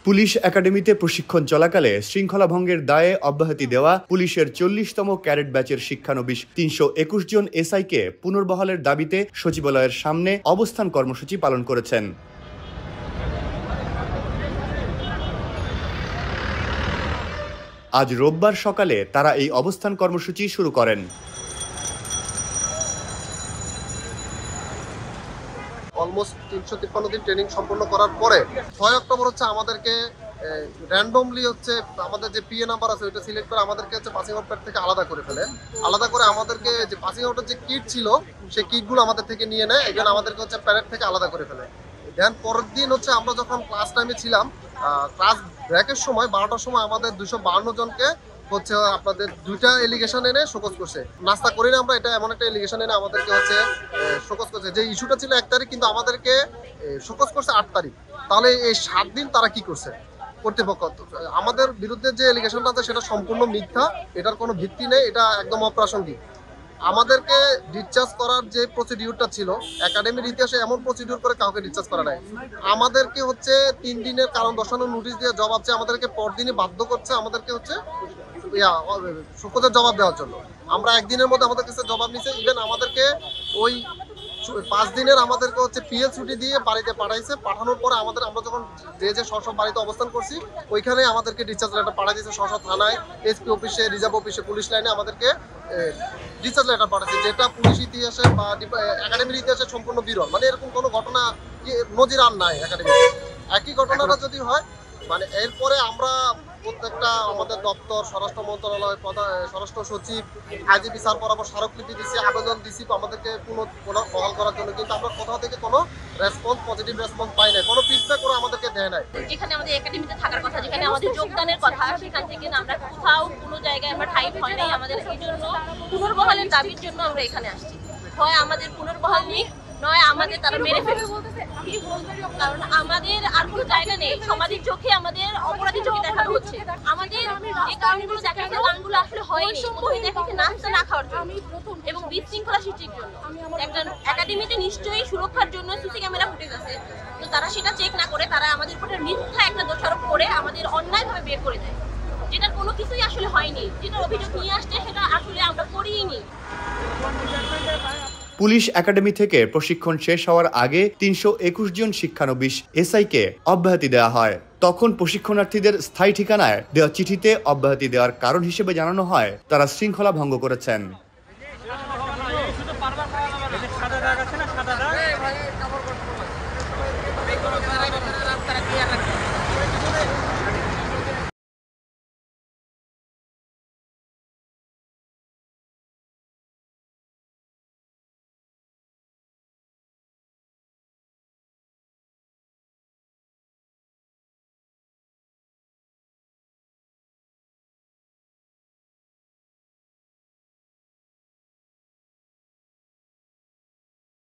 Police একাডেমিতে প্রশিক্ষণ চলাকালে শৃঙ্খলা ভঙ্গের দায়ে অব্যাহতি দেওয়া পুলিশের 40তম ক্যাডেট ব্যাচের শিক্ষানবিশ ৩২১ জন এসআইকে পুনর্বহালের দাবিতে সচিবালয়ের সামনে অবস্থান কর্মসূচি পালন করেছেন। আজ রোববার সকালে তারা এই অবস্থান কর্মসূচি শুরু করেন। অলমোস্ট ৩৫৩ দিন ট্রেনিং সম্পন্ন করার পরে ৬ অক্টোবর হচ্ছে আমাদেরকে র্যান্ডমলি হচ্ছে আমাদের যে পিএ নাম্বার আছে ওইটা সিলেক্ট করে আমাদেরকে হচ্ছে পাসিং আউট প্যাড থেকে আলাদা করে ফেলে। আলাদা করে আমাদেরকে যে পাসিং আউটের যে কিট ছিল সেই কিটগুলো আমাদের থেকে নিয়ে নেয়, এখানে আমাদেরকে হচ্ছে প্যারেড থেকে আলাদা করে ফেলে। দেন পরের দিন হচ্ছে আমরা যখন ক্লাস টাইমে ছিলাম, ক্লাস ব্রেকের সময় 12টার সময় আমাদের 252 জনকে হচ্ছে আপনাদের 2টা এলিগেশন এনে শোকজ করছে। নাস্তা করি না আমরা, এটা এমন একটা এলিগেশন এনে আমাদেরকে হচ্ছে শোকজ করছে। যে ইস্যুটা ছিল 1 তারিখ, কিন্তু আমাদেরকে শোকজ করছে 8 তারিখ। তাহলে এই 7 দিন তারা কি করছে? কর্তৃপক্ষ আমাদের বিরুদ্ধে যে এলিগেশনটা আছে সেটা সম্পূর্ণ মিথ্যা, এটার কোনো ভিত্তি নেই, এটা একদম অপ্রাসঙ্গিক। আমাদেরকে ডিসচার্জ করার যে প্রসিডিউরটা ছিল, একাডেমির ইতিহাসে এমন প্রসিডিউর করে কাউকে ডিসচার্জ করা নাই। আমাদেরকে হচ্ছে 3 দিনের কারণ দর্শানোর নোটিশ দিয়ে জবাব চেয়ে আমাদেরকে পরদিনই বাধ্য করছে আমাদেরকে হচ্ছে শোকজের জবাব দেওয়ার জন্য। আমরা 1 দিনের মধ্যে আমাদের কাছে জবাব নিছে। ইভেন আমাদেরকে ওই 5 দিনের আমাদেরকে হচ্ছে পিএল ছুটি দিয়ে বাড়িতে পাঠাইছে। পাঠানোর পরে আমরা যখন যে সব বাড়িতে অবস্থান করছি ওইখানে আমাদেরকে ডিসচার্জ লেটার পাঠাই দিয়েছে। স্ব থানায়, এসপি অফিসে, রিজার্ভ অফিসে, পুলিশ লাইনে আমাদেরকে ডিসচার্জ লেটার পাঠাচ্ছে, যেটা পুলিশ ইতিহাসে বা একাডেমির ইতিহাসে সম্পূর্ণ বিরল। মানে এরকম কোনো ঘটনা নজির আর নাই একাডেমিতে। একই ঘটনাটা যদি হয়, মানে এরপরে আমরা প্রত্যেকটা আমাদের দপ্তর, স্বরাষ্ট্র মন্ত্রণালয়, স্বরাষ্ট্র সচিব, আইজিপি স্যার বরাবর স্মারকলিপি দিচ্ছি, আবেদন দিচ্ছি আমাদেরকে বহাল করার জন্য, কিন্তু আমরা কোথাও থেকে কোনো রেসপন্স, পজিটিভ রেসপন্স পাই না, কোনো ফিডব্যাক করে আমাদেরকে দেয় নাই। যেখানে আমাদের একাডেমিতে থাকার কথা, যেখানে আমাদের যোগদানের কথা, সেখান থেকে আমরা কোথাও কোনো জায়গায় আমরা ঠাই হয় নাই। আমাদের এই জন্য পুনর্বহালের দাবির জন্য আমরা এখানে আসছি। হয় আমাদের পুনর্বহাল নিক, নয় আমাদের তারা মেরে ফেলে। কারণ আমাদের আর কোনো জায়গা নেই, সমাজের চোখে আমাদের অপরাধী চোখে দেখানো হচ্ছে। আমাদের এই কারণগুলো দেখাচ্ছে, কারণগুলো আসলে হয়নি, দেখাচ্ছে নাস্তা না খাওয়ার জন্য এবং বিশৃঙ্খলা সৃষ্টির জন্য। একটা একাডেমিতে নিশ্চয়ই সুরক্ষার জন্য সিসি ক্যামেরা ফুটেজ আছে, তো তারা সেটা চেক না করে তারা আমাদের উপরে মিথ্যা একটা দোষারোপ করে আমাদের অন্যায়ভাবে বের করে দেয়, যেটার কোনো কিছুই আসলে হয়নি। যেটার অভিযোগ নিয়ে আসছে সেটা আসলে আমরা করিনি। পুলিশ একাডেমি থেকে প্রশিক্ষণ শেষ হওয়ার আগে ৩২১ জন শিক্ষানবিশ এসআইকে অব্যাহতি দেওয়া হয়। তখন প্রশিক্ষণার্থীদের স্থায়ী ঠিকানায় দেওয়া চিঠিতে অব্যাহতি দেওয়ার কারণ হিসেবে জানানো হয় তারা শৃঙ্খলা ভঙ্গ করেছেন।